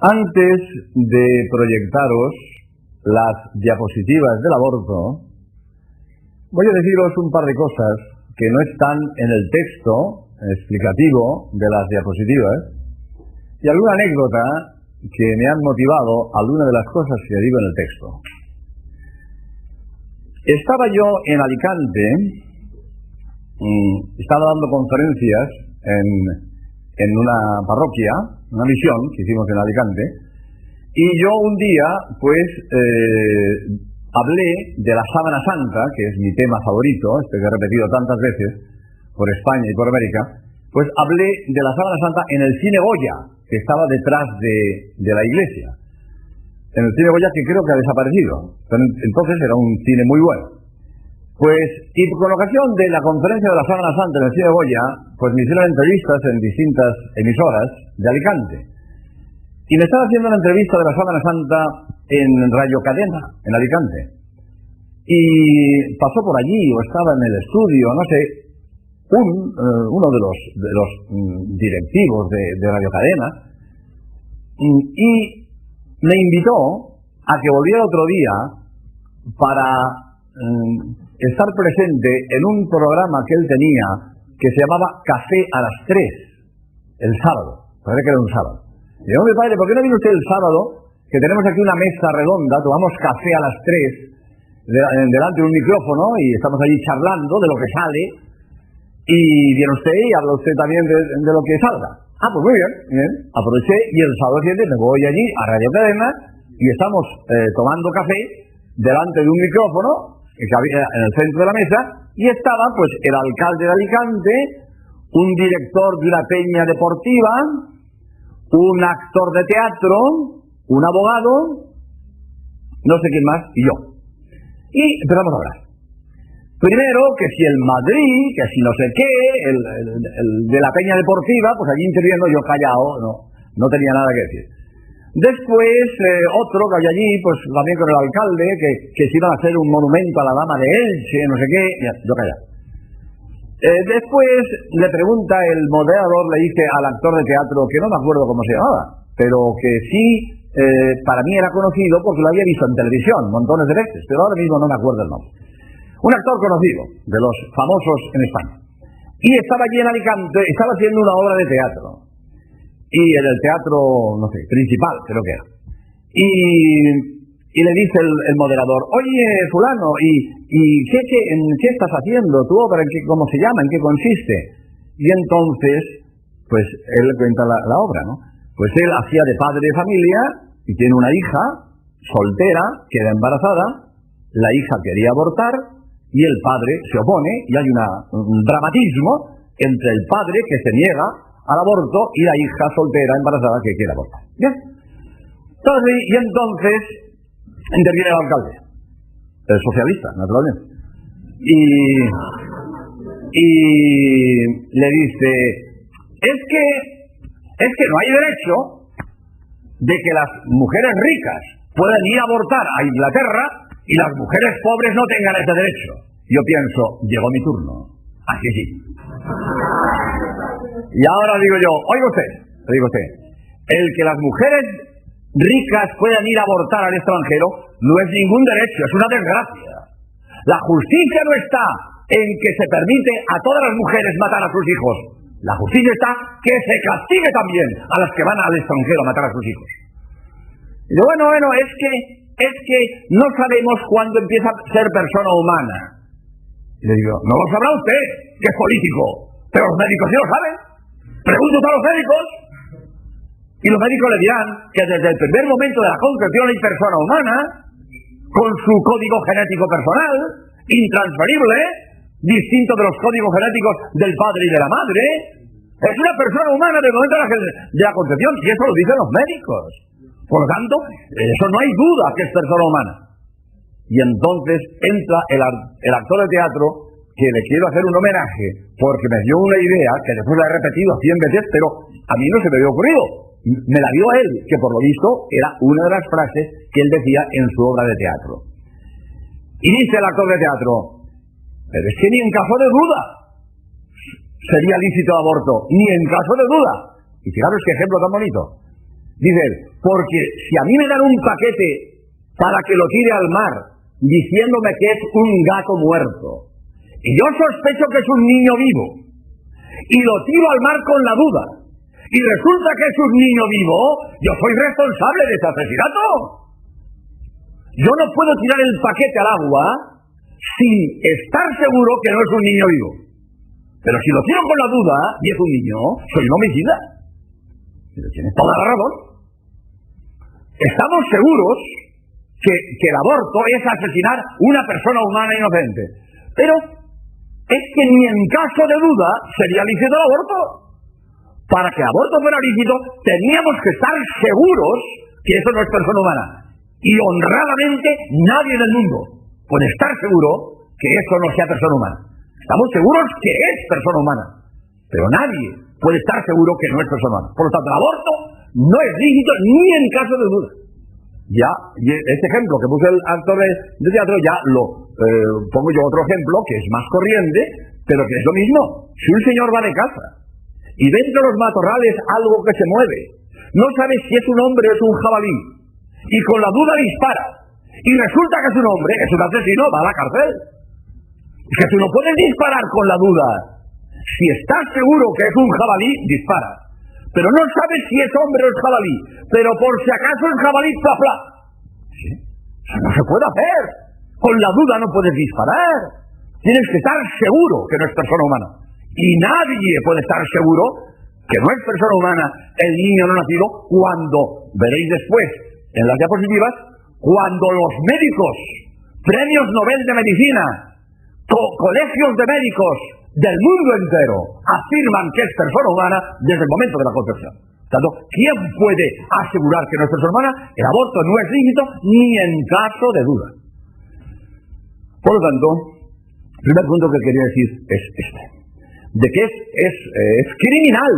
Antes de proyectaros las diapositivas del aborto, voy a deciros un par de cosas que no están en el texto explicativo de las diapositivas y alguna anécdota que me han motivado alguna de las cosas que digo en el texto. Estaba yo en Alicante, estaba dando conferencias en una parroquia, una misión que hicimos en Alicante, y yo un día, pues, hablé de la Sábana Santa, que es mi tema favorito, este que he repetido tantas veces por España y por América, pues hablé de la Sábana Santa en el Cine Goya, que estaba detrás de la iglesia. En el Cine Goya, que creo que ha desaparecido. Entonces era un cine muy bueno. Pues, y con ocasión de la conferencia de la Sábana Santa en el Cine Goya, pues me hicieron entrevistas en distintas emisoras de Alicante. Y me estaba haciendo una entrevista de la Sábana Santa en Radio Cadena, en Alicante. Y pasó por allí, o estaba en el estudio, no sé, uno de los directivos de Radio Cadena, y me invitó a que volviera otro día para estar presente en un programa que él tenía que se llamaba Café a las 3, el sábado. Parece que era un sábado. Y yo, padre, ¿por qué no viene usted el sábado? Que tenemos aquí una mesa redonda, tomamos café a las 3, delante de un micrófono, y estamos allí charlando de lo que sale, y viene usted y habla usted también de lo que salga. Ah, pues muy bien, bien. Aproveché, y el sábado siguiente me voy allí a Radio Cadena, y estamos tomando café delante de un micrófono que había en el centro de la mesa, y estaba pues el alcalde de Alicante, un director de una peña deportiva, un actor de teatro, un abogado, no sé quién más, y yo. Y empezamos a hablar. Primero, que si el Madrid, que si no sé qué, el de la peña deportiva, pues allí interviendo, yo callado, no tenía nada que decir. Después, otro que hay allí, pues también con el alcalde, que se iban a hacer un monumento a la dama de Elche, no sé qué, yo callado. Después le pregunta el moderador, le dice al actor de teatro, que no me acuerdo cómo se llamaba, pero que sí, para mí era conocido porque lo había visto en televisión montones de veces, pero ahora mismo no me acuerdo el nombre. Un actor conocido, de los famosos en España. Y estaba allí en Alicante, estaba haciendo una obra de teatro. Y en el teatro, no sé, principal, creo que era. Y le dice el moderador, oye, fulano, ¿y qué estás haciendo? ¿Tu obra cómo se llama? ¿En qué consiste? Y entonces, pues, él cuenta la obra, ¿no? Pues él hacía de padre de familia y tiene una hija soltera, queda embarazada, la hija quería abortar y el padre se opone y hay un dramatismo entre el padre que se niega al aborto y la hija soltera embarazada que quiere abortar. Bien. Entonces interviene el alcalde, el socialista, naturalmente, y le dice, es que no hay derecho de que las mujeres ricas puedan ir a abortar a Inglaterra y las mujeres pobres no tengan ese derecho. Yo pienso, llegó mi turno. Así sí. Y ahora digo yo, oiga usted, el que las mujeres ricas puedan ir a abortar al extranjero no es ningún derecho, es una desgracia. La justicia no está en que se permite a todas las mujeres matar a sus hijos. La justicia está que se castigue también a las que van al extranjero a matar a sus hijos. Y yo, bueno, es que no sabemos cuándo empieza a ser persona humana. Y le digo, no lo sabrá usted, que es político, pero los médicos sí lo saben. Pregunto a los médicos, y los médicos le dirán que desde el primer momento de la concepción hay persona humana, con su código genético personal, intransferible, distinto de los códigos genéticos del padre y de la madre. Es una persona humana desde el momento de la concepción, y eso lo dicen los médicos. Por lo tanto, eso no hay duda que es persona humana. Y entonces entra el actor de teatro, que le quiero hacer un homenaje, porque me dio una idea, que después la he repetido 100 veces, pero a mí no se me había ocurrido. Me la dio él, que por lo visto era una de las frases que él decía en su obra de teatro. Y dice el actor de teatro, pero es que ni en caso de duda sería lícito el aborto, ni en caso de duda. Y fijaros qué ejemplo tan bonito. Dice él, porque si a mí me dan un paquete para que lo tire al mar, diciéndome que es un gato muerto, y yo sospecho que es un niño vivo, y lo tiro al mar con la duda, y resulta que es un niño vivo, yo soy responsable de ese asesinato. Yo no puedo tirar el paquete al agua sin estar seguro que no es un niño vivo. Pero si lo tiro con la duda y es un niño, soy un homicida. Pero tiene toda la razón. Estamos seguros que el aborto es asesinar una persona humana inocente. Pero es que ni en caso de duda sería lícito el aborto. Para que el aborto fuera lícito, teníamos que estar seguros que eso no es persona humana. Y honradamente nadie en el mundo puede estar seguro que eso no sea persona humana. Estamos seguros que es persona humana, pero nadie puede estar seguro que no es persona humana. Por lo tanto, el aborto no es lícito ni en caso de duda. Ya, y este ejemplo que puse el actor de teatro, ya lo pongo yo otro ejemplo que es más corriente, pero que es lo mismo. Si un señor va de casa y ve entre los matorrales algo que se mueve, no sabe si es un hombre o es un jabalí, y con la duda dispara, y resulta que es un hombre, es un asesino, va a la cárcel. Es que tú no puedes disparar con la duda. Si estás seguro que es un jabalí, dispara. Pero no sabes si es hombre o es jabalí. Pero por si acaso es jabalí, ¡plá! ¿Sí? Eso no se puede hacer. Con la duda no puedes disparar. Tienes que estar seguro que no es persona humana. Y nadie puede estar seguro que no es persona humana el niño no nacido cuando, veréis después en las diapositivas, cuando los médicos, premios Nobel de Medicina, colegios de médicos del mundo entero afirman que es persona humana desde el momento de la concepción. Por tanto, ¿quién puede asegurar que no es persona humana? El aborto no es lícito ni en caso de duda. Por lo tanto, el primer punto que quería decir es este, de que es criminal,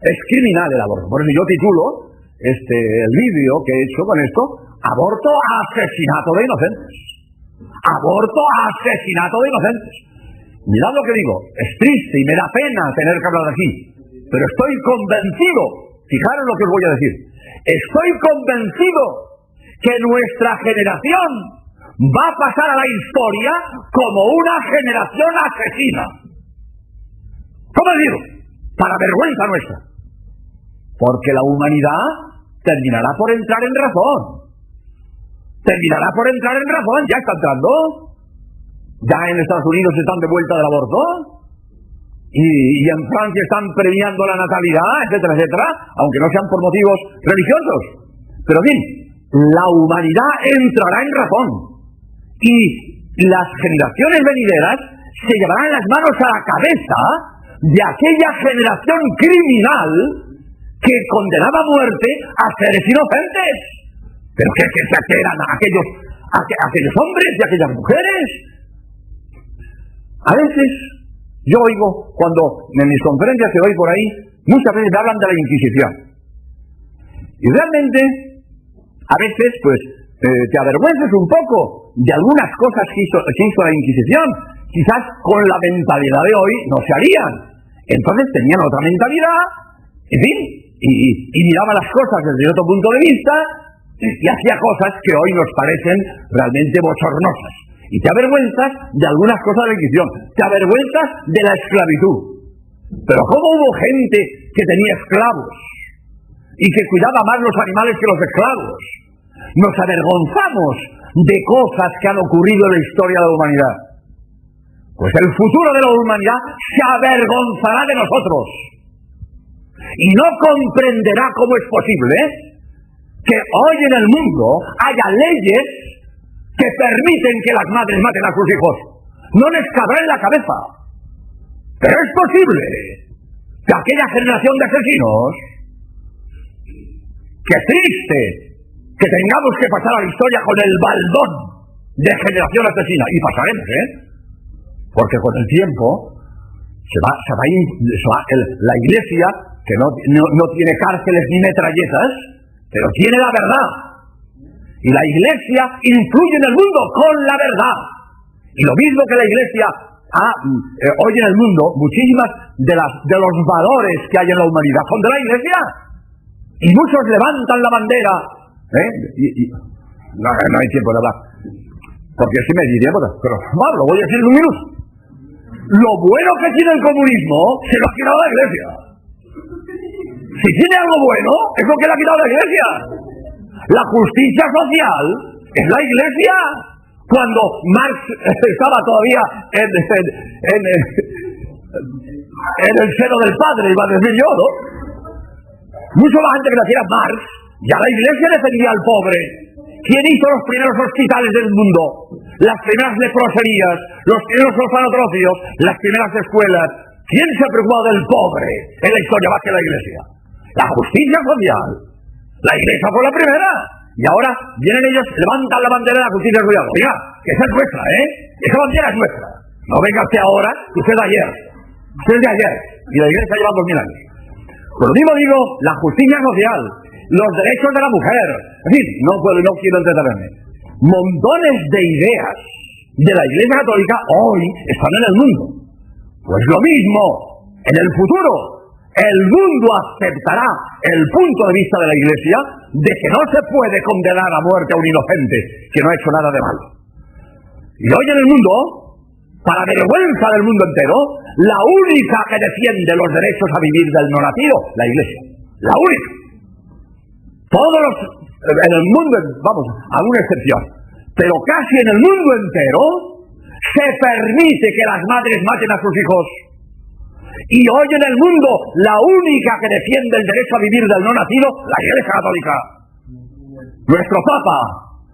es criminal el aborto. Por eso yo titulo el vídeo que he hecho con esto, aborto a asesinato de inocentes. Aborto a asesinato de inocentes. Mirad lo que digo, es triste y me da pena tener que hablar aquí, pero estoy convencido, fijaros lo que os voy a decir, estoy convencido que nuestra generación va a pasar a la historia como una generación asesina. ¿Cómo digo? Para vergüenza nuestra. Porque la humanidad terminará por entrar en razón. Terminará por entrar en razón, ya está entrando. Ya en Estados Unidos están de vuelta del aborto. Y en Francia están premiando la natalidad, etcétera, etcétera, aunque no sean por motivos religiosos. Pero en fin, la humanidad entrará en razón. Y las generaciones venideras se llevarán las manos a la cabeza de aquella generación criminal que condenaba a muerte a seres inocentes. ¿Pero qué eran aquellos hombres y aquellas mujeres? A veces yo oigo, cuando en mis conferencias que doy por ahí, muchas veces me hablan de la Inquisición. Y realmente, a veces, pues, te avergüenzas un poco de algunas cosas que hizo la Inquisición. Quizás con la mentalidad de hoy no se harían. Entonces tenían otra mentalidad, en fin, y miraba las cosas desde otro punto de vista, y hacía cosas que hoy nos parecen realmente bochornosas. Y te avergüenzas de algunas cosas de la Inquisición, te avergüenzas de la esclavitud. Pero ¿cómo hubo gente que tenía esclavos y que cuidaba más los animales que los esclavos? Nos avergonzamos de cosas que han ocurrido en la historia de la humanidad. Pues el futuro de la humanidad se avergonzará de nosotros y no comprenderá cómo es posible que hoy en el mundo haya leyes que permiten que las madres maten a sus hijos. No les cabrá en la cabeza. Pero es posible que aquella generación de asesinos, que triste que tengamos que pasar a la historia con el baldón de generación asesina, y pasaremos, porque con el tiempo la iglesia, que no tiene cárceles ni metralletas, pero tiene la verdad. Y la iglesia influye en el mundo con la verdad. Y lo mismo que la iglesia hoy en el mundo, muchísimas de los valores que hay en la humanidad son de la iglesia. Y muchos levantan la bandera, no hay tiempo de hablar, porque si me diría, pero lo voy a decir en un minuto. Lo bueno que tiene el comunismo se lo ha quitado la Iglesia. Si tiene algo bueno, es lo que le ha quitado la Iglesia. La justicia social es la Iglesia. Cuando Marx estaba todavía en el seno del padre, iba a decir yo, ¿no? Mucho más gente que naciera Marx, ya la Iglesia defendía al pobre. ¿Quién hizo los primeros hospitales del mundo? Las primeras leproserías, los primeros orfanotrofios, las primeras escuelas. ¿Quién se ha preocupado del pobre en la historia más que la Iglesia? La justicia social. La Iglesia fue la primera. Y ahora vienen ellos, levantan la bandera de la justicia social. Oiga, que esa es nuestra, Esa bandera es nuestra. No venga usted ahora, que usted de ayer. Usted es de ayer. Y la Iglesia lleva 2000 años. Por lo mismo digo, la justicia social, los derechos de la mujer. En fin, no quiero entretenerme. Montones de ideas de la Iglesia Católica hoy están en el mundo. Pues lo mismo, en el futuro, el mundo aceptará el punto de vista de la Iglesia de que no se puede condenar a muerte a un inocente que no ha hecho nada de malo. Y hoy en el mundo, para vergüenza del mundo entero, la única que defiende los derechos a vivir del no nacido, la Iglesia. La única. Todos los, en el mundo, vamos, alguna excepción, pero casi en el mundo entero se permite que las madres maten a sus hijos. Y hoy en el mundo, la única que defiende el derecho a vivir del no nacido, la Iglesia Católica. Nuestro Papa,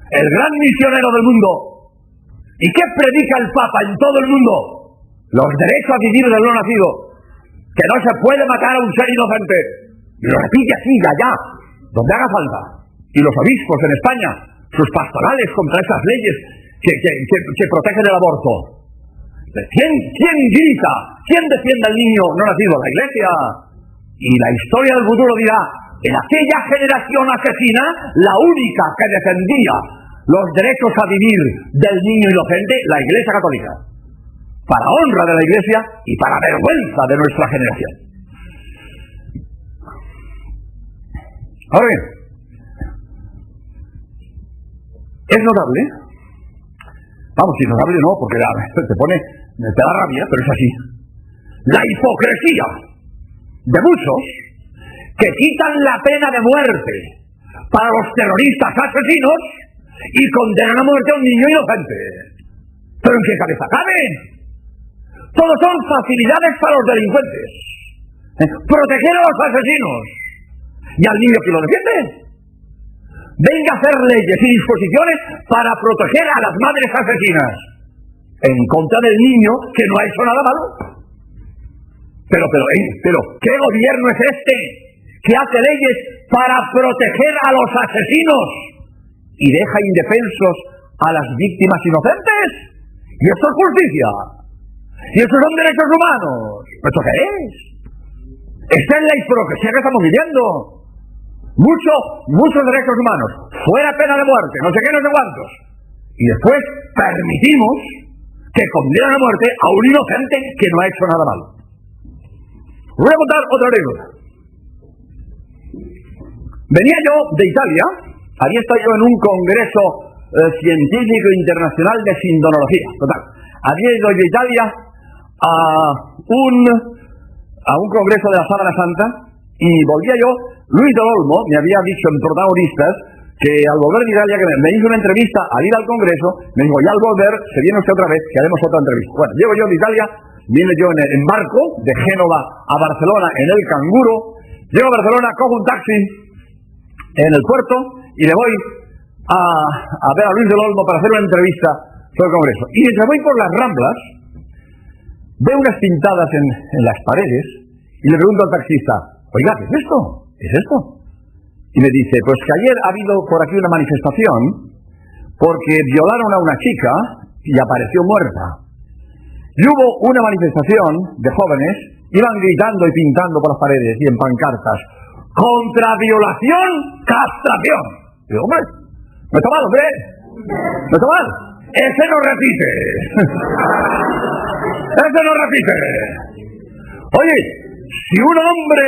el gran misionero del mundo. ¿Y qué predica el Papa en todo el mundo? Los derechos a vivir del no nacido. Que no se puede matar a un ser inocente. Y lo repite aquí y allá, donde haga falta. Y los obispos en España, sus pastorales contra esas leyes que protegen el aborto. ¿Quién grita? ¿Quién defiende al niño no nacido? La Iglesia. Y la historia del futuro dirá, en aquella generación asesina, la única que defendía los derechos a vivir del niño inocente, la Iglesia Católica. Para honra de la Iglesia y para vergüenza de nuestra generación. Ahora bien, es notable, vamos, si notable no, porque te da rabia, pero es así, la hipocresía de muchos que quitan la pena de muerte para los terroristas asesinos y condenan a muerte a un niño inocente. ¿Pero en qué cabeza cabe? Todos son facilidades para los delincuentes. Proteger a los asesinos. ¿Y al niño que lo defiende? Venga a hacer leyes y disposiciones para proteger a las madres asesinas. En contra del niño que no ha hecho nada malo. Pero, ¿qué gobierno es este que hace leyes para proteger a los asesinos y deja indefensos a las víctimas inocentes? Y esto es justicia. Y estos son derechos humanos. ¿Esto qué es? Esta es la hipocresía que estamos viviendo. Muchos derechos humanos. Fuera pena de muerte, no sé qué, no sé cuántos. Y después permitimos que condenan a muerte a un inocente que no ha hecho nada malo. Voy a contar otra anécdota. Venía yo de Italia. Había estado yo en un congreso científico internacional de sindonología. Total. Había ido yo a Italia a un congreso de la Sábana Santa y volvía yo. Luis del Olmo me había dicho en Protagonistas que al volver de Italia, que me hizo una entrevista al ir al congreso, me dijo, ya al volver, se viene usted otra vez, que haremos otra entrevista. Bueno, llego yo de Italia, vine yo en barco, de Génova a Barcelona, en el Canguro, llego a Barcelona, cojo un taxi en el puerto y le voy a ver a Luis del Olmo para hacer una entrevista sobre el congreso. Y mientras voy por las Ramblas, veo unas pintadas en las paredes y le pregunto al taxista, oiga, ¿qué es esto? ¿Qué es esto? Y me dice, pues que ayer ha habido por aquí una manifestación porque violaron a una chica y apareció muerta. Y hubo una manifestación de jóvenes, iban gritando y pintando por las paredes y en pancartas, contra violación, castración. Y digo, hombre, no está mal, hombre, no está mal. Ese no repite. Ese no repite. Oye, si un hombre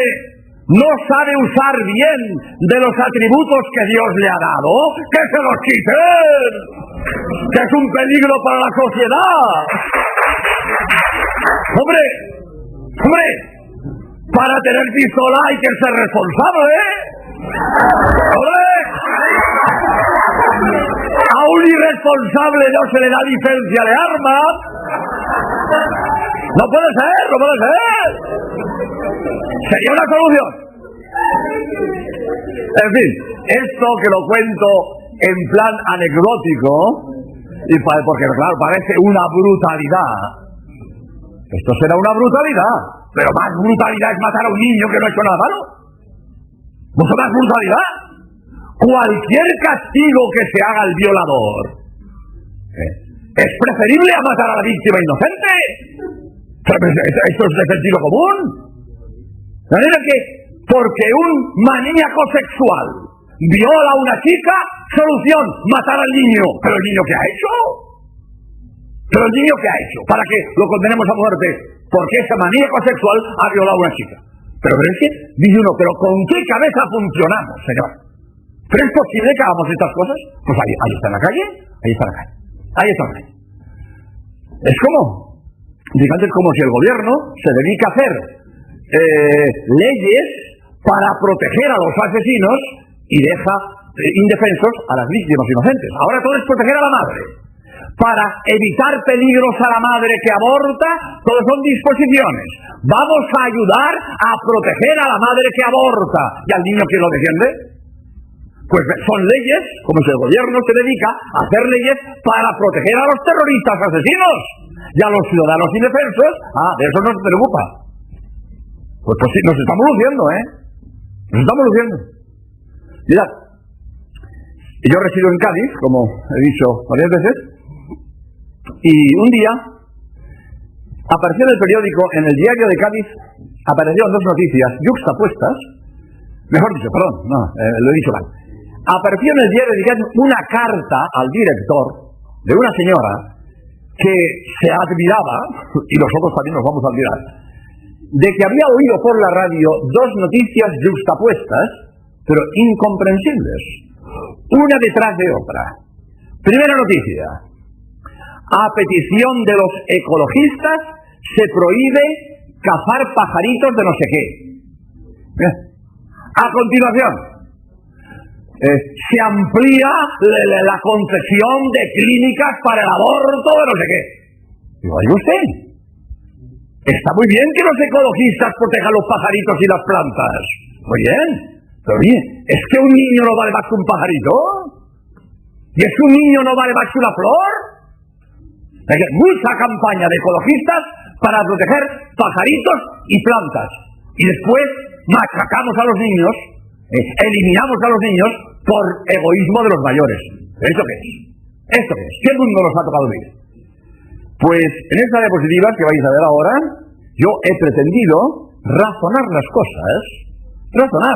no sabe usar bien de los atributos que Dios le ha dado, que se los quiten, que es un peligro para la sociedad. Hombre, para tener pistola hay que ser responsable, ¡Hombre! A un irresponsable no se le da licencia de armas. No puede ser. Sería una solución. En fin, esto que lo cuento en plan anecdótico, porque claro, parece una brutalidad. Esto será una brutalidad, pero más brutalidad es matar a un niño que no ha hecho nada malo. Mucho más brutalidad. Cualquier castigo que se haga al violador es preferible a matar a la víctima inocente. Esto es de sentido común. De manera que, porque un maníaco sexual viola a una chica, solución, matar al niño. ¿Pero el niño qué ha hecho? Para que lo condenemos a muerte, porque ese maníaco sexual ha violado a una chica. Pero es que, dice uno, ¿pero con qué cabeza funcionamos, señor? ¿Pero es posible que hagamos estas cosas? Pues ahí está la calle. Es como, fíjate, como si el gobierno se dedica a hacer leyes para proteger a los asesinos y deja indefensos a las víctimas inocentes. Ahora todo es proteger a la madre. Para evitar peligros a la madre que aborta, todo son disposiciones. Vamos a ayudar a proteger a la madre que aborta. ¿Y al niño quién lo defiende? Pues son leyes, como si el gobierno se dedica a hacer leyes para proteger a los terroristas asesinos y a los ciudadanos indefensos. De eso no se preocupa. Pues sí, nos estamos luciendo, Mirad, yo resido en Cádiz, como he dicho varias veces, y un día apareció en el periódico, en el diario de Cádiz, aparecieron dos noticias yuxtapuestas, lo he dicho mal. Apareció en el diario de Cádiz una carta al director de una señora que se admiraba, y nosotros también nos vamos a admirar, de que había oído por la radio dos noticias yuxtapuestas, pero incomprensibles, una detrás de otra. Primera noticia: a petición de los ecologistas se prohíbe cazar pajaritos de no sé qué. A continuación, se amplía la concesión de clínicas para el aborto de no sé qué. Digo, oiga usted, está muy bien que los ecologistas protejan los pajaritos y las plantas. Muy bien, pero bien, ¿es que un niño no vale más que un pajarito? ¿Y es que un niño no vale más que una flor? Hay mucha campaña de ecologistas para proteger pajaritos y plantas. Y después machacamos a los niños, eliminamos a los niños por egoísmo de los mayores. ¿Esto qué es? ¿Qué mundo nos ha tocado vivir? Pues en esta diapositiva que vais a ver ahora, yo he pretendido razonar las cosas.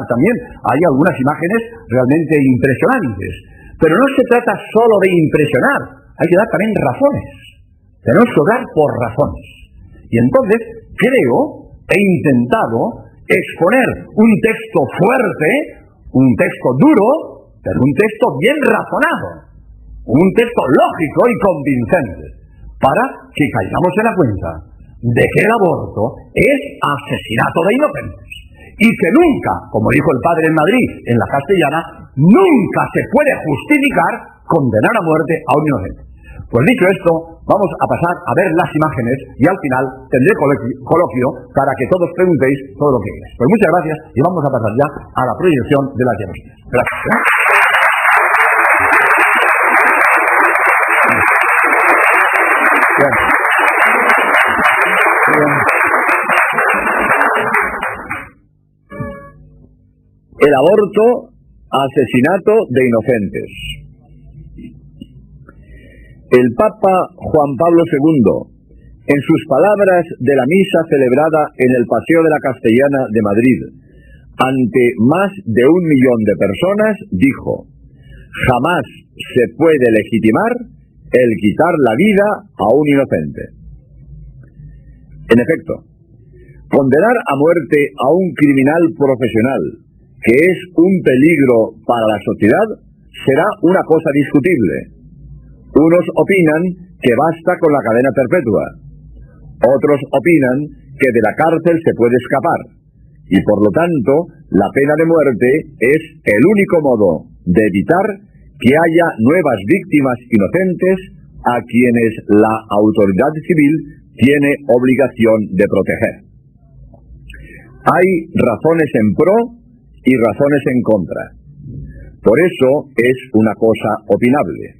También hay algunas imágenes realmente impresionantes. Pero no se trata solo de impresionar, hay que dar también razones. Tenemos que orar por razones. Y entonces he intentado exponer un texto fuerte, un texto duro, pero un texto bien razonado, un texto lógico y convincente, para que caigamos en la cuenta de que el aborto es asesinato de inocentes y que nunca, como dijo el padre en Madrid, en la Castellana, nunca se puede justificar condenar a muerte a un inocente. Pues dicho esto, vamos a pasar a ver las imágenes y al final tendré coloquio para que todos preguntéis todo lo que queráis. Pues muchas gracias y vamos a pasar ya a la proyección de las diapositivas. Gracias. El aborto, asesinato de inocentes. El Papa Juan Pablo II, en sus palabras de la misa celebrada en el Paseo de la Castellana de Madrid, ante más de 1 millón de personas, dijo: jamás se puede legitimar el quitar la vida a un inocente. En efecto, Condenar a muerte a un criminal profesional que es un peligro para la sociedad será una cosa discutible. Unos opinan que basta con la cadena perpetua. Otros opinan que de la cárcel se puede escapar. Y por lo tanto, la pena de muerte es el único modo de evitar que haya nuevas víctimas inocentes a quienes la autoridad civil tiene obligación de proteger. Hay razones en pro y razones en contra. Por eso es una cosa opinable.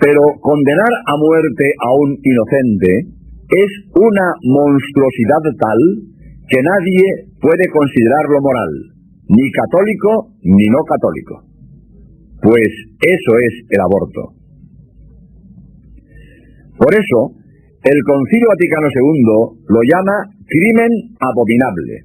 Pero condenar a muerte a un inocente es una monstruosidad tal que nadie puede considerarlo moral, ni católico ni no católico. Pues eso es el aborto. Por eso, el Concilio Vaticano II lo llama crimen abominable.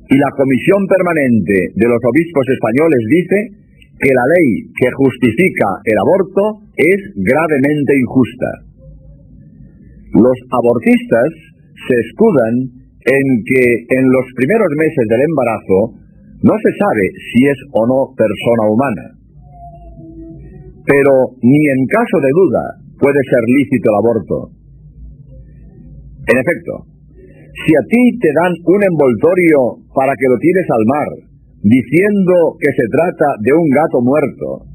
Y la Comisión Permanente de los Obispos Españoles dice que la ley que justifica el aborto es gravemente injusta. Los abortistas se escudan en que en los primeros meses del embarazo no se sabe si es o no persona humana. Pero ni en caso de duda puede ser lícito el aborto. En efecto, si a ti te dan un envoltorio para que lo tires al mar, diciendo que se trata de un gato muerto,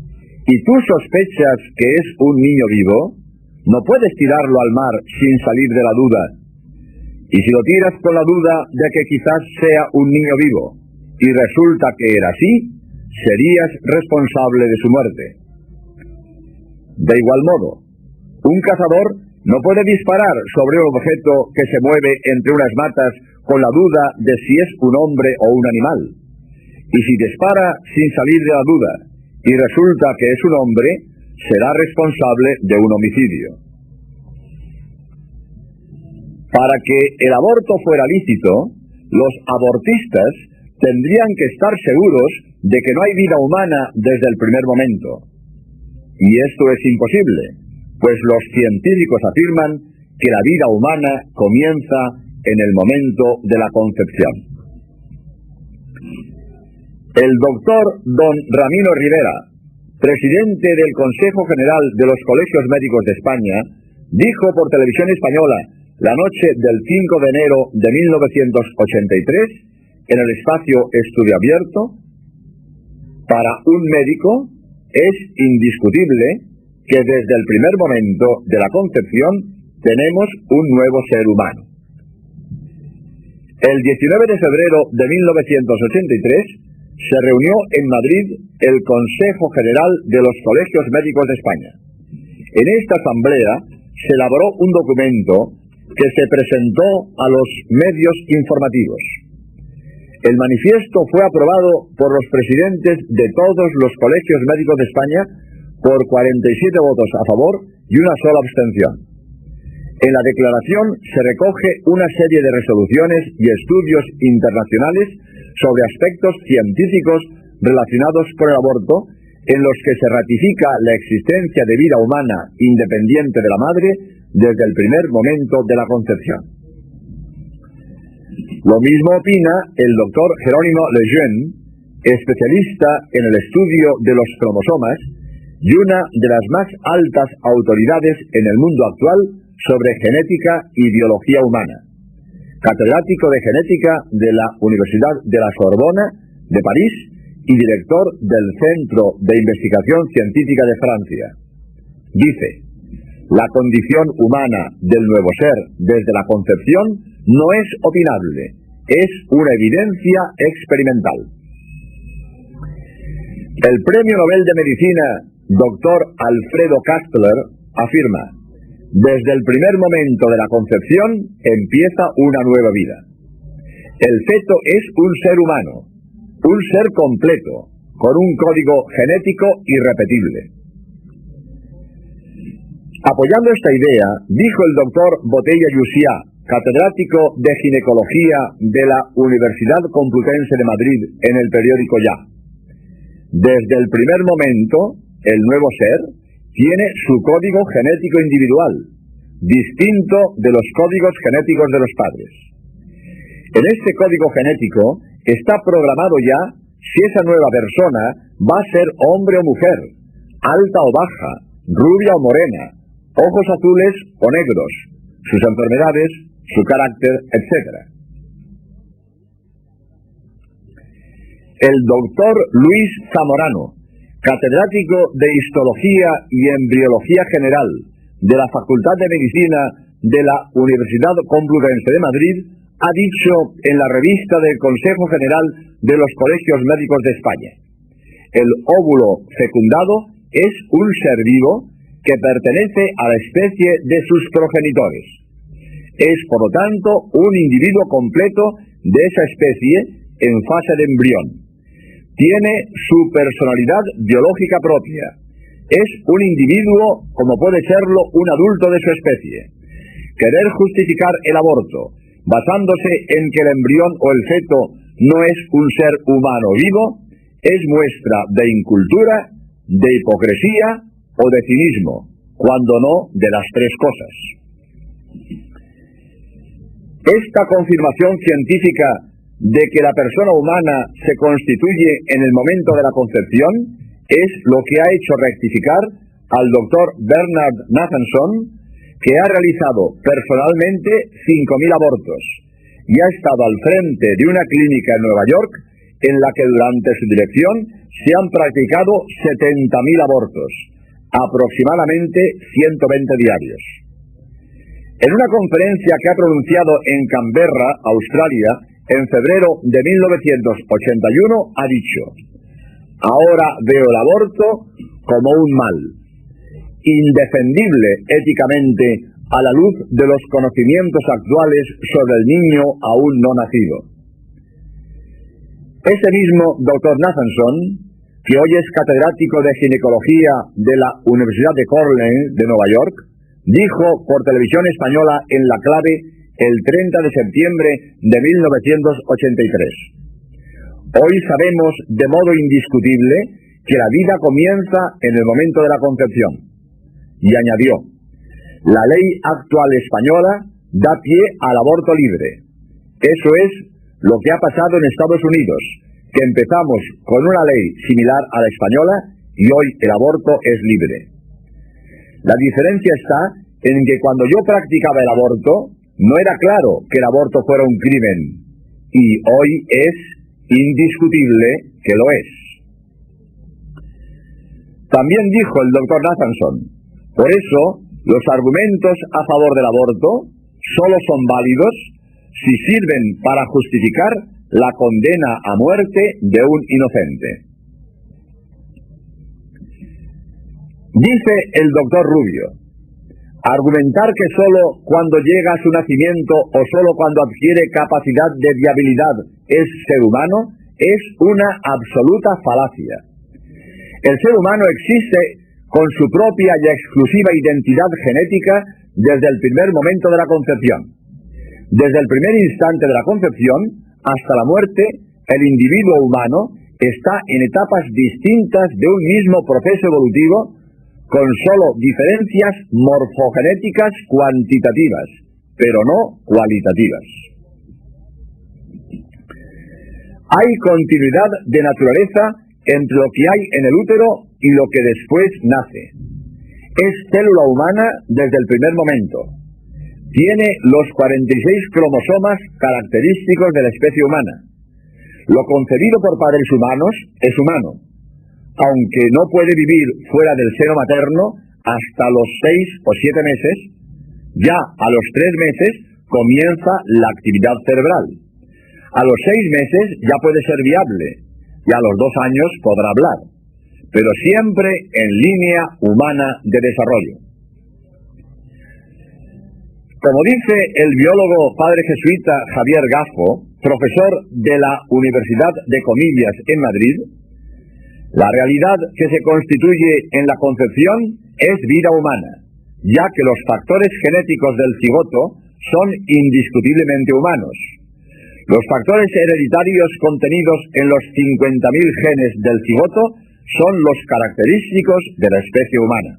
y tú sospechas que es un niño vivo, no puedes tirarlo al mar sin salir de la duda. Y si lo tiras con la duda de que quizás sea un niño vivo, y resulta que era así, serías responsable de su muerte. De igual modo, un cazador no puede disparar sobre un objeto que se mueve entre unas matas con la duda de si es un hombre o un animal. Y si dispara sin salir de la duda y resulta que es un hombre, será responsable de un homicidio. Para que el aborto fuera lícito, los abortistas tendrían que estar seguros de que no hay vida humana desde el primer momento. Y esto es imposible, pues los científicos afirman que la vida humana comienza en el momento de la concepción. El doctor don Ramiro Rivera, presidente del Consejo General de los Colegios Médicos de España, dijo por Televisión Española la noche del 5 de enero de 1983, en el espacio Estudio Abierto: para un médico es indiscutible que desde el primer momento de la concepción tenemos un nuevo ser humano. El 19 de febrero de 1983 se reunió en Madrid el Consejo General de los Colegios Médicos de España. En esta asamblea se elaboró un documento que se presentó a los medios informativos. El manifiesto fue aprobado por los presidentes de todos los colegios médicos de España por 47 votos a favor y una sola abstención. En la declaración se recoge una serie de resoluciones y estudios internacionales sobre aspectos científicos relacionados con el aborto, en los que se ratifica la existencia de vida humana independiente de la madre desde el primer momento de la concepción. Lo mismo opina el doctor Jerónimo Lejeune, especialista en el estudio de los cromosomas y una de las más altas autoridades en el mundo actual sobre genética y biología humana, catedrático de genética de la Universidad de la Sorbona de París y director del Centro de Investigación Científica de Francia. Dice: la condición humana del nuevo ser desde la concepción no es opinable, es una evidencia experimental. El Premio Nobel de Medicina, Dr. Alfredo Kastler, afirma: desde el primer momento de la concepción empieza una nueva vida. El feto es un ser humano, un ser completo, con un código genético irrepetible. Apoyando esta idea, dijo el doctor Botella Llucià, catedrático de ginecología de la Universidad Complutense de Madrid, en el periódico Ya: desde el primer momento, el nuevo ser tiene su código genético individual, distinto de los códigos genéticos de los padres. En este código genético está programado ya si esa nueva persona va a ser hombre o mujer, alta o baja, rubia o morena, ojos azules o negros, sus enfermedades, su carácter, etc. El doctor Luis Zamorano, catedrático de Histología y Embriología General de la Facultad de Medicina de la Universidad Complutense de Madrid, ha dicho en la revista del Consejo General de los Colegios Médicos de España: el óvulo fecundado es un ser vivo que pertenece a la especie de sus progenitores. Es, por lo tanto, un individuo completo de esa especie en fase de embrión. Tiene su personalidad biológica propia. Es un individuo como puede serlo un adulto de su especie. Querer justificar el aborto basándose en que el embrión o el feto no es un ser humano vivo es muestra de incultura, de hipocresía o de cinismo, cuando no de las tres cosas. Esta confirmación científica de que la persona humana se constituye en el momento de la concepción es lo que ha hecho rectificar al doctor Bernard Nathanson, que ha realizado personalmente 5.000 abortos y ha estado al frente de una clínica en Nueva York en la que durante su dirección se han practicado 70.000 abortos, aproximadamente 120 diarios. En una conferencia que ha pronunciado en Canberra, Australia, en febrero de 1981, ha dicho: ahora veo el aborto como un mal, indefendible éticamente a la luz de los conocimientos actuales sobre el niño aún no nacido. Ese mismo doctor Nathanson, que hoy es catedrático de ginecología de la Universidad de Cornell de Nueva York, dijo por televisión española en La Clave el 30 de septiembre de 1983. Hoy sabemos de modo indiscutible que la vida comienza en el momento de la concepción. Y añadió: la ley actual española da pie al aborto libre. Eso es lo que ha pasado en Estados Unidos, que empezamos con una ley similar a la española y hoy el aborto es libre. La diferencia está en que cuando yo practicaba el aborto, no era claro que el aborto fuera un crimen, y hoy es indiscutible que lo es. También dijo el doctor Nathanson: por eso, los argumentos a favor del aborto solo son válidos si sirven para justificar la condena a muerte de un inocente. Dice el doctor Rubio: argumentar que solo cuando llega a su nacimiento o solo cuando adquiere capacidad de viabilidad es ser humano es una absoluta falacia. El ser humano existe con su propia y exclusiva identidad genética desde el primer momento de la concepción. Desde el primer instante de la concepción hasta la muerte, el individuo humano está en etapas distintas de un mismo proceso evolutivo, con solo diferencias morfogenéticas cuantitativas, pero no cualitativas. Hay continuidad de naturaleza entre lo que hay en el útero y lo que después nace. Es célula humana desde el primer momento. Tiene los 46 cromosomas característicos de la especie humana. Lo concebido por padres humanos es humano, aunque no puede vivir fuera del seno materno hasta los 6 o 7 meses. Ya a los 3 meses comienza la actividad cerebral. A los 6 meses ya puede ser viable, y a los 2 años podrá hablar, pero siempre en línea humana de desarrollo. Como dice el biólogo padre jesuita Javier Gafo, profesor de la Universidad de Comillas en Madrid, la realidad que se constituye en la concepción es vida humana, ya que los factores genéticos del cigoto son indiscutiblemente humanos. Los factores hereditarios contenidos en los 50.000 genes del cigoto son los característicos de la especie humana.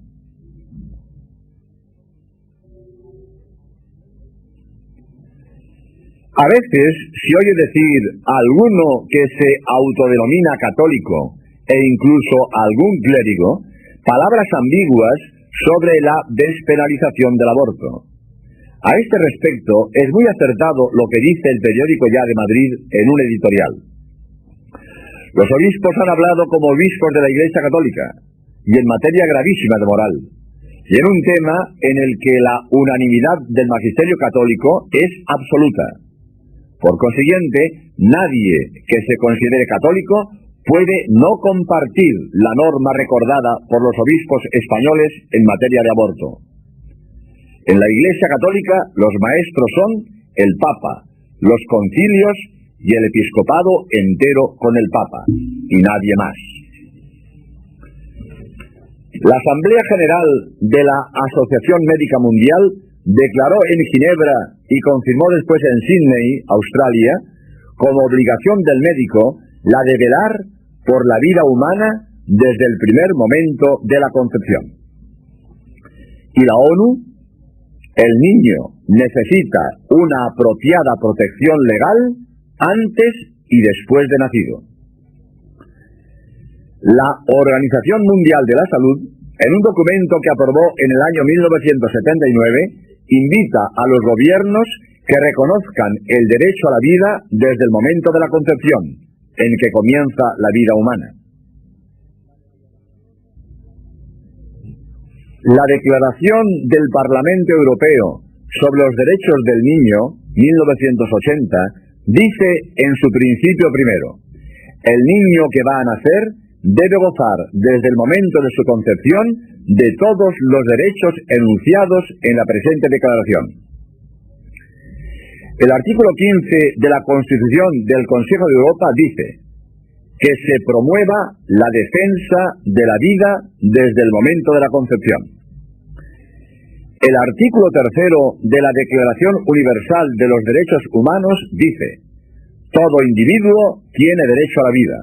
A veces se oye decir a alguno que se autodenomina católico e incluso a algún clérigo palabras ambiguas sobre la despenalización del aborto. A este respecto es muy acertado lo que dice el periódico Ya de Madrid en un editorial. Los obispos han hablado como obispos de la Iglesia Católica y en materia gravísima de moral, y en un tema en el que la unanimidad del magisterio católico es absoluta. Por consiguiente, nadie que se considere católico puede no compartir la norma recordada por los obispos españoles en materia de aborto. En la Iglesia Católica los maestros son el Papa, los concilios y el episcopado entero con el Papa, y nadie más. La Asamblea General de la Asociación Médica Mundial declaró en Ginebra y confirmó después en Sydney, Australia, como obligación del médico la de velar por la vida humana desde el primer momento de la concepción. Y la ONU, el niño necesita una apropiada protección legal antes y después de nacido. La Organización Mundial de la Salud, en un documento que aprobó en el año 1979, invita a los gobiernos que reconozcan el derecho a la vida desde el momento de la concepción, en que comienza la vida humana. La Declaración del Parlamento Europeo sobre los Derechos del Niño, 1980, dice en su principio primero: el niño que va a nacer debe gozar desde el momento de su concepción de todos los derechos enunciados en la presente declaración. El artículo 15 de la Constitución del Consejo de Europa dice que se promueva la defensa de la vida desde el momento de la concepción. El artículo 3 de la Declaración Universal de los Derechos Humanos dice: todo individuo tiene derecho a la vida.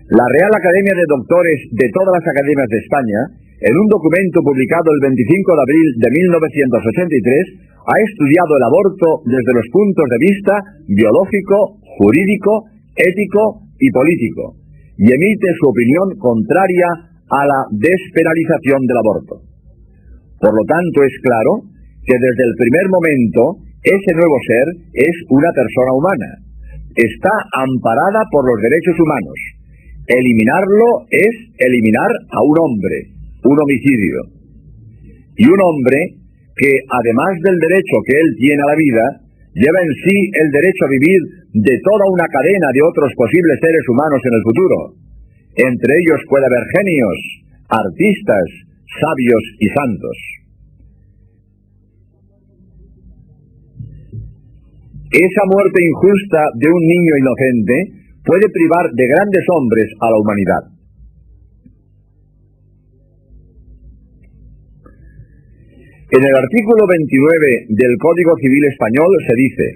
La Real Academia de Doctores de todas las academias de España, en un documento publicado el 25 de abril de 1983, ha estudiado el aborto desde los puntos de vista biológico, jurídico, ético y político, y emite su opinión contraria a la despenalización del aborto. Por lo tanto, es claro que desde el primer momento ese nuevo ser es una persona humana. Está amparada por los derechos humanos. Eliminarlo es eliminar a un hombre, un homicidio. Y un hombre que, además del derecho que él tiene a la vida, lleva en sí el derecho a vivir de toda una cadena de otros posibles seres humanos en el futuro. Entre ellos puede haber genios, artistas, sabios y santos. Esa muerte injusta de un niño inocente puede privar de grandes hombres a la humanidad. En el artículo 29 del Código Civil Español se dice: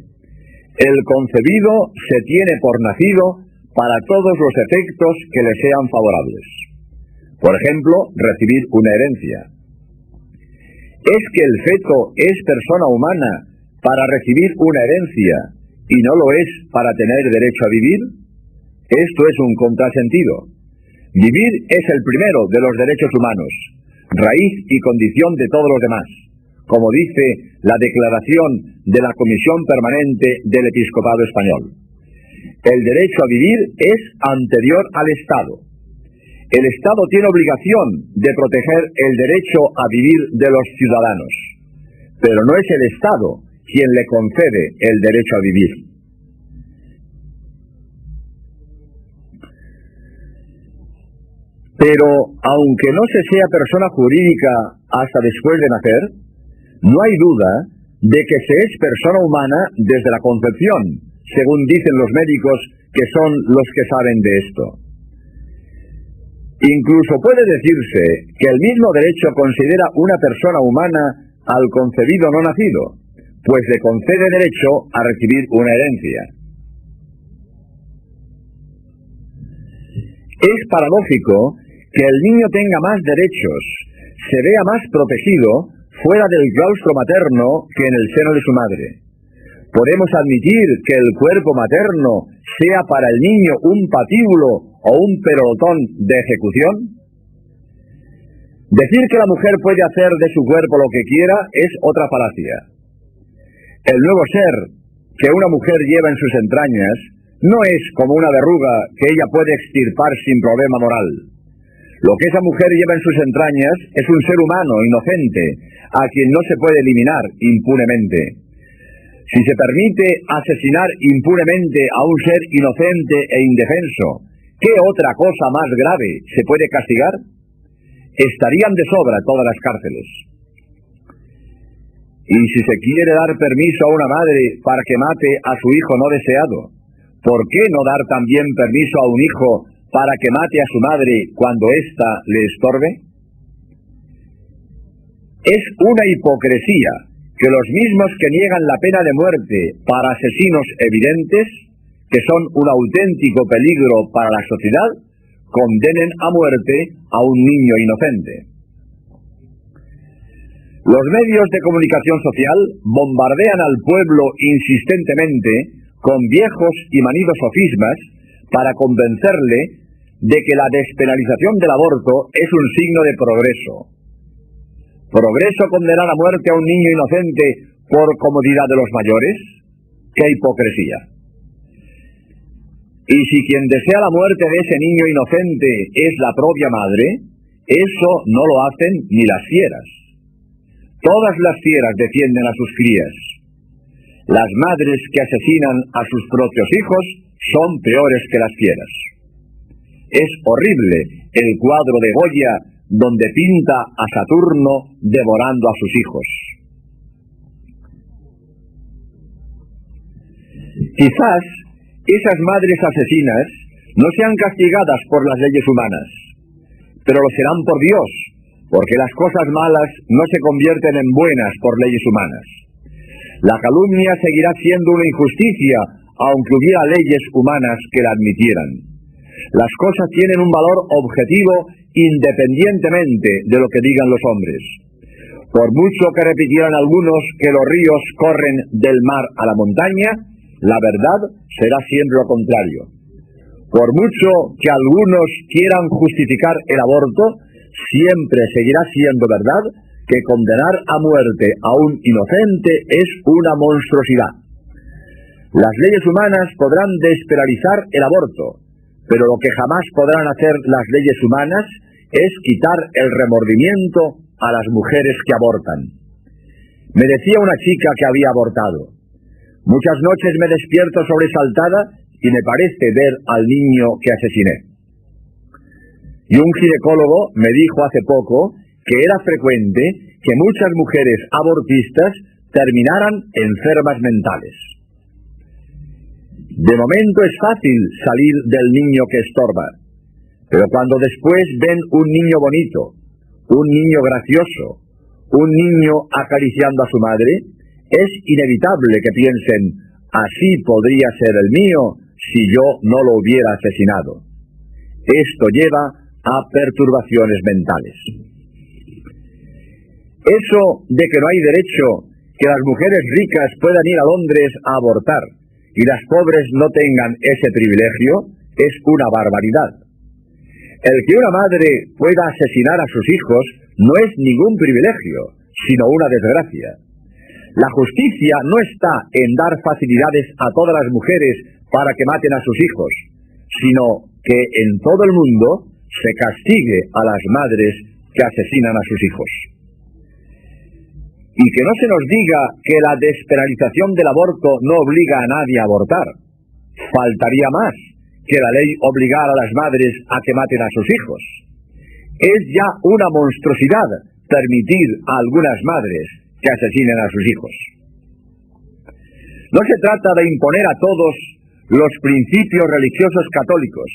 el concebido se tiene por nacido para todos los efectos que le sean favorables. Por ejemplo, recibir una herencia. ¿Es que el feto es persona humana para recibir una herencia y no lo es para tener derecho a vivir? Esto es un contrasentido. Vivir es el primero de los derechos humanos, raíz y condición de todos los demás, como dice la declaración de la Comisión Permanente del Episcopado Español. El derecho a vivir es anterior al Estado. El Estado tiene obligación de proteger el derecho a vivir de los ciudadanos, pero no es el Estado quien le concede el derecho a vivir. Pero, aunque no se sea persona jurídica hasta después de nacer, no hay duda de que se es persona humana desde la concepción, según dicen los médicos que son los que saben de esto. Incluso puede decirse que el mismo derecho considera una persona humana al concebido no nacido, pues le concede derecho a recibir una herencia. Es paradójico que el niño tenga más derechos, se vea más protegido fuera del claustro materno que en el seno de su madre. ¿Podemos admitir que el cuerpo materno sea para el niño un patíbulo o un pelotón de ejecución? Decir que la mujer puede hacer de su cuerpo lo que quiera es otra falacia. El nuevo ser que una mujer lleva en sus entrañas no es como una verruga que ella puede extirpar sin problema moral. Lo que esa mujer lleva en sus entrañas es un ser humano inocente, a quien no se puede eliminar impunemente. Si se permite asesinar impunemente a un ser inocente e indefenso, ¿qué otra cosa más grave se puede castigar? Estarían de sobra todas las cárceles. Y si se quiere dar permiso a una madre para que mate a su hijo no deseado, ¿por qué no dar también permiso a un hijo para que mate a su madre cuando ésta le estorbe? Es una hipocresía que los mismos que niegan la pena de muerte para asesinos evidentes, que son un auténtico peligro para la sociedad, condenen a muerte a un niño inocente. Los medios de comunicación social bombardean al pueblo insistentemente con viejos y manidos sofismas para convencerle de que la despenalización del aborto es un signo de progreso. ¿Progreso condenar a muerte a un niño inocente por comodidad de los mayores? ¡Qué hipocresía! Y si quien desea la muerte de ese niño inocente es la propia madre, eso no lo hacen ni las fieras. Todas las fieras defienden a sus crías. Las madres que asesinan a sus propios hijos son peores que las fieras. Es horrible el cuadro de Goya donde pinta a Saturno devorando a sus hijos. Quizás esas madres asesinas no sean castigadas por las leyes humanas, pero lo serán por Dios, porque las cosas malas no se convierten en buenas por leyes humanas. La calumnia seguirá siendo una injusticia, aunque hubiera leyes humanas que la admitieran. Las cosas tienen un valor objetivo independientemente de lo que digan los hombres. Por mucho que repitieran algunos que los ríos corren del mar a la montaña, la verdad será siempre lo contrario. Por mucho que algunos quieran justificar el aborto, siempre seguirá siendo verdad que condenar a muerte a un inocente es una monstruosidad. Las leyes humanas podrán despenalizar el aborto, pero lo que jamás podrán hacer las leyes humanas es quitar el remordimiento a las mujeres que abortan. Me decía una chica que había abortado: muchas noches me despierto sobresaltada y me parece ver al niño que asesiné. Y un ginecólogo me dijo hace poco que era frecuente que muchas mujeres abortistas terminaran enfermas mentales. De momento es fácil salir del niño que estorba, pero cuando después ven un niño bonito, un niño gracioso, un niño acariciando a su madre, es inevitable que piensen: así podría ser el mío si yo no lo hubiera asesinado. Esto lleva a perturbaciones mentales. Eso de que no hay derecho que las mujeres ricas puedan ir a Londres a abortar y las pobres no tengan ese privilegio es una barbaridad. El que una madre pueda asesinar a sus hijos no es ningún privilegio, sino una desgracia. La justicia no está en dar facilidades a todas las mujeres para que maten a sus hijos, sino que en todo el mundo se castigue a las madres que asesinan a sus hijos. Y que no se nos diga que la despenalización del aborto no obliga a nadie a abortar. Faltaría más que la ley obligara a las madres a que maten a sus hijos. Es ya una monstruosidad permitir a algunas madres que asesinen a sus hijos. No se trata de imponer a todos los principios religiosos católicos,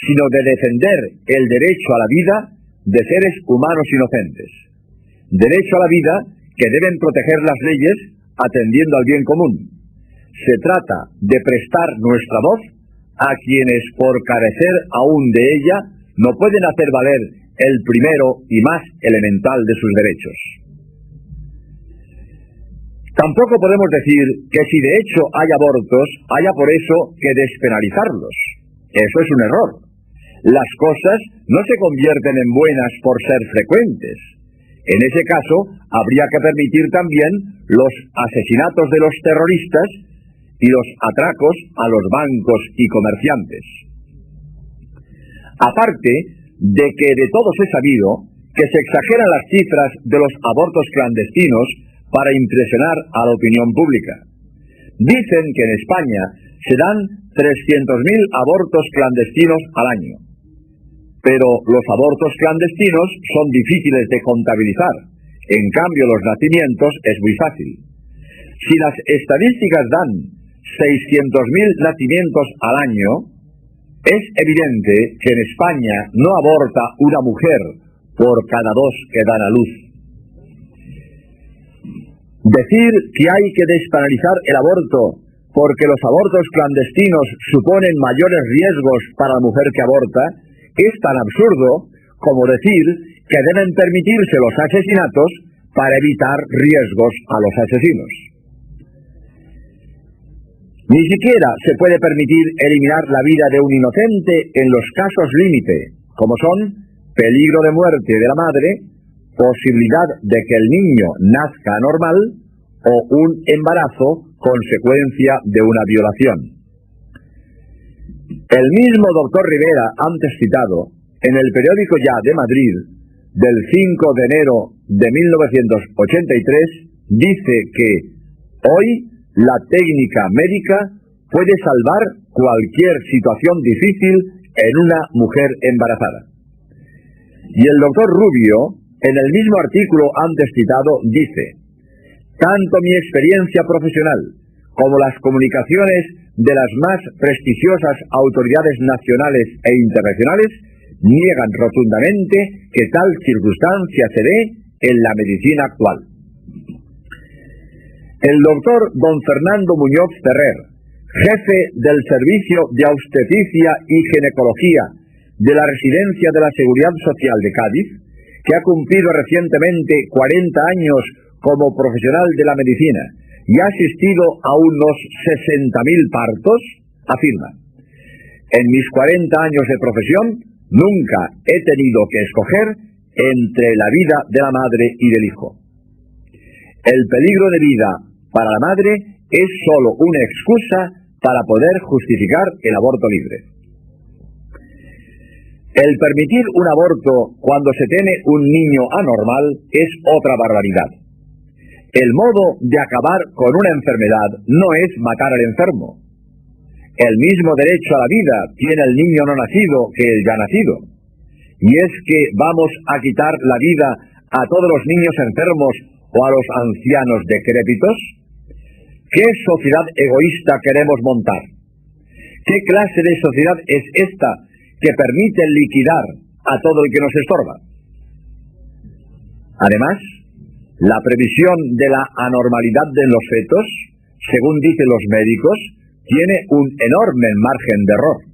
sino de defender el derecho a la vida de seres humanos inocentes. Derecho a la vida que deben proteger las leyes atendiendo al bien común. Se trata de prestar nuestra voz a quienes, por carecer aún de ella, no pueden hacer valer el primero y más elemental de sus derechos. Tampoco podemos decir que si de hecho hay abortos, haya por eso que despenalizarlos. Eso es un error. Las cosas no se convierten en buenas por ser frecuentes. En ese caso, habría que permitir también los asesinatos de los terroristas y los atracos a los bancos y comerciantes. Aparte de que de todos he sabido que se exageran las cifras de los abortos clandestinos para impresionar a la opinión pública. Dicen que en España se dan 300.000 abortos clandestinos al año. Pero los abortos clandestinos son difíciles de contabilizar. En cambio, los nacimientos es muy fácil. Si las estadísticas dan 600.000 nacimientos al año, es evidente que en España no aborta una mujer por cada 2 que dan a luz. Decir que hay que despenalizar el aborto porque los abortos clandestinos suponen mayores riesgos para la mujer que aborta es tan absurdo como decir que deben permitirse los asesinatos para evitar riesgos a los asesinos. Ni siquiera se puede permitir eliminar la vida de un inocente en los casos límite, como son peligro de muerte de la madre, posibilidad de que el niño nazca anormal o un embarazo consecuencia de una violación. El mismo doctor Rivera, antes citado, en el periódico Ya de Madrid, del 5 de enero de 1983, dice que hoy la técnica médica puede salvar cualquier situación difícil en una mujer embarazada. Y el doctor Rubio, en el mismo artículo antes citado, dice: tanto mi experiencia profesional como las comunicaciones de las más prestigiosas autoridades nacionales e internacionales niegan rotundamente que tal circunstancia se dé en la medicina actual. El doctor don Fernando Muñoz Ferrer, jefe del Servicio de Obstetricia y Ginecología de la Residencia de la Seguridad Social de Cádiz, que ha cumplido recientemente 40 años como profesional de la medicina y ha asistido a unos 60.000 partos, afirma: en mis 40 años de profesión nunca he tenido que escoger entre la vida de la madre y del hijo. El peligro de vida para la madre es solo una excusa para poder justificar el aborto libre. El permitir un aborto cuando se tiene un niño anormal es otra barbaridad. El modo de acabar con una enfermedad no es matar al enfermo. El mismo derecho a la vida tiene el niño no nacido que el ya nacido. Y es que vamos a quitar la vida a todos los niños enfermos o a los ancianos decrépitos. ¿Qué sociedad egoísta queremos montar? ¿Qué clase de sociedad es esta que permite liquidar a todo el que nos estorba? Además, la previsión de la anormalidad de los fetos, según dicen los médicos, tiene un enorme margen de error.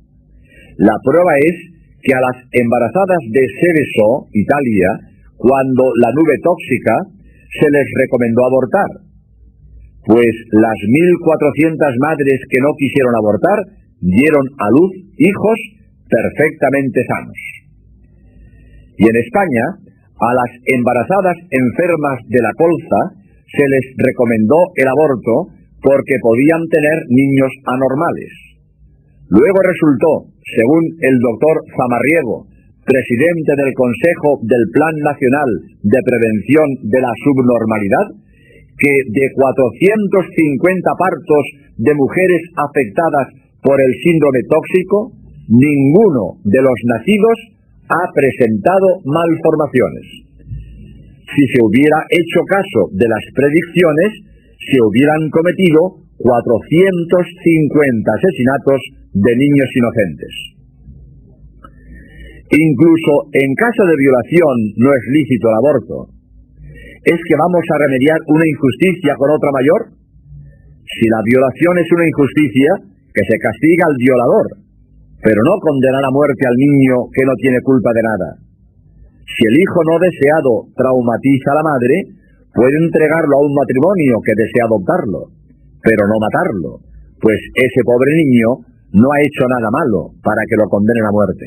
La prueba es que a las embarazadas de Seveso, Italia, cuando la nube tóxica, se les recomendó abortar. Pues las 1.400 madres que no quisieron abortar dieron a luz hijos perfectamente sanos. Y en España, a las embarazadas enfermas de la colza se les recomendó el aborto porque podían tener niños anormales. Luego resultó, según el doctor Zamarriego, presidente del Consejo del Plan Nacional de Prevención de la Subnormalidad, que de 450 partos de mujeres afectadas por el síndrome tóxico, ninguno de los nacidos ha presentado malformaciones. Si se hubiera hecho caso de las predicciones, se hubieran cometido 450 asesinatos de niños inocentes. Incluso en caso de violación no es lícito el aborto. ¿Es que vamos a remediar una injusticia con otra mayor? Si la violación es una injusticia, que se castiga al violador, pero no condenar a muerte al niño que no tiene culpa de nada. Si el hijo no deseado traumatiza a la madre, puede entregarlo a un matrimonio que desea adoptarlo, pero no matarlo, pues ese pobre niño no ha hecho nada malo para que lo condenen a muerte.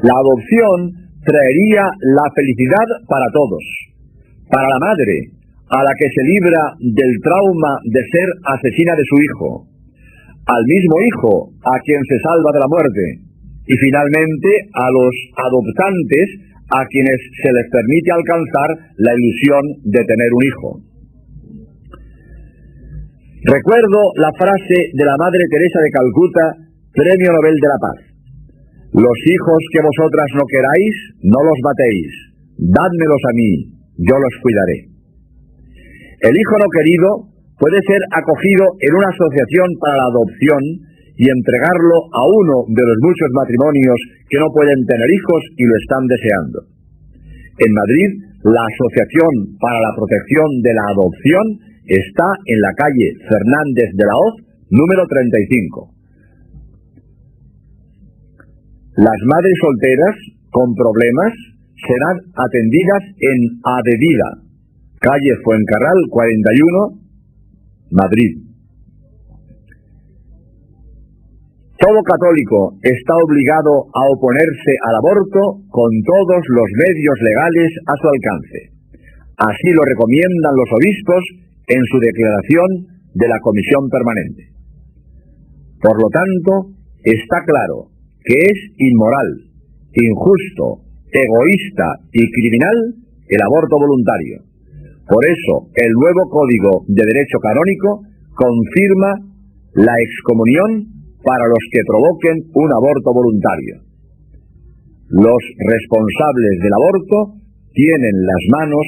La adopción traería la felicidad para todos, para la madre, a la que se libra del trauma de ser asesina de su hijo, al mismo hijo, a quien se salva de la muerte, y finalmente a los adoptantes, a quienes se les permite alcanzar la ilusión de tener un hijo. Recuerdo la frase de la Madre Teresa de Calcuta, Premio Nobel de la Paz: los hijos que vosotras no queráis, no los matéis, dádmelos a mí, yo los cuidaré. El hijo no querido puede ser acogido en una asociación para la adopción y entregarlo a uno de los muchos matrimonios que no pueden tener hijos y lo están deseando. En Madrid, la Asociación para la Protección de la Adopción está en la calle Fernández de la Hoz, número 35. Las madres solteras con problemas serán atendidas en Adedida, calle Fuencarral 41, Madrid. Todo católico está obligado a oponerse al aborto con todos los medios legales a su alcance. Así lo recomiendan los obispos en su declaración de la Comisión Permanente. Por lo tanto, está claro que es inmoral, injusto, egoísta y criminal el aborto voluntario. Por eso, el nuevo Código de Derecho Canónico confirma la excomunión para los que provoquen un aborto voluntario. Los responsables del aborto tienen las manos